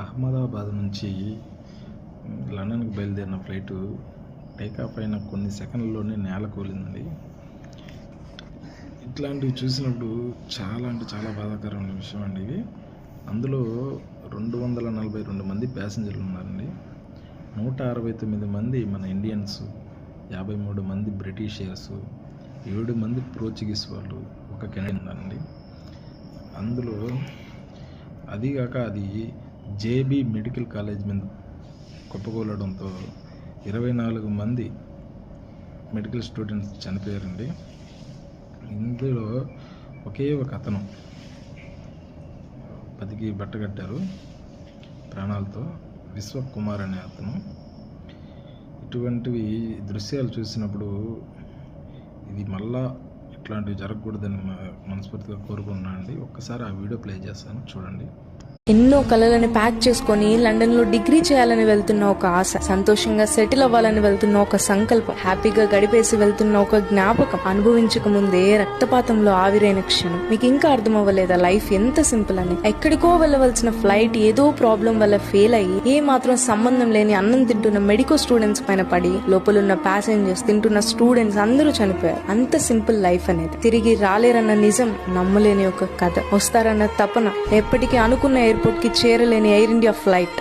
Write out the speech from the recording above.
అహ్మదాబాద్ నుంచి లండన్కి బయలుదేరిన flight takeoff అయిన కొన్ని సెకండ్లలోనే నేల కూలిందండి. ఇట్లాంటివి చూసినప్పుడు చాలా అంటే చాలా బాధాకరమైన విషయం అండి ఇవి. అందులో 242 మంది ప్యాసింజర్లు ఉన్నారండి. 169 మంది మన ఇండియన్స్, 53 మంది బ్రిటిషియర్స్, 7 మంది పోర్చుగీస్ వాళ్ళు, ఒక కెనడియన్ ఉన్నారండి. అందులో అదిగాక అది జేబీ మెడికల్ కాలేజ్ మీద కుప్పకూలడంతో 24 మంది మెడికల్ స్టూడెంట్స్ చనిపోయారండి. ఇందులో ఒకే ఒక అతను బతికి బట్టగట్టారు ప్రాణాలతో, విశ్వకుమార్ అనే అతను. ఇటువంటివి దృశ్యాలు చూసినప్పుడు ఇది మళ్ళా ఇట్లాంటివి జరగకూడదని మనస్ఫూర్తిగా కోరుకుంటున్నాను అండి. ఒక్కసారి ఆ వీడియో ప్లే చేస్తాను, చూడండి. ఎన్నో కలలని ప్యాక్ చేసుకొని లండన్ లో డిగ్రీ చేయాలని వెళ్తున్న ఒక ఆశ, సంతోషంగా సెటిల్ అవ్వాలని వెళ్తున్న ఒక సంకల్పం, హ్యాపీగా గడిపేసి వెళ్తున్న ఒక జ్ఞాపకం, అనుభవించక ముందే రక్తపాతంలో ఆవిరైన క్షణం. మీకు ఇంకా అర్థం అవ్వలేదా లైఫ్ ఎంత సింపుల్ అని? ఎక్కడికో వెళ్ళవలసిన ఫ్లైట్ ఏదో ప్రాబ్లం వల్ల ఫెయిల్ అయ్యి ఏ మాత్రం సంబంధం లేని అన్నం తింటున్న మెడికల్ స్టూడెంట్స్ పైన పడి లోపలున్న ప్యాసింజర్స్, తింటున్న స్టూడెంట్స్ అందరూ చనిపోయారు. అంత సింపుల్ లైఫ్ అనేది. తిరిగి రాలేరన్న నిజం నమ్మలేని ఒక కథ, వస్తారన్న తపన, ఎప్పటికీ అనుకున్న ఎయిర్పోర్ట్ కి చేరలేని ఎయిర్ ఇండియా ఫ్లైట్.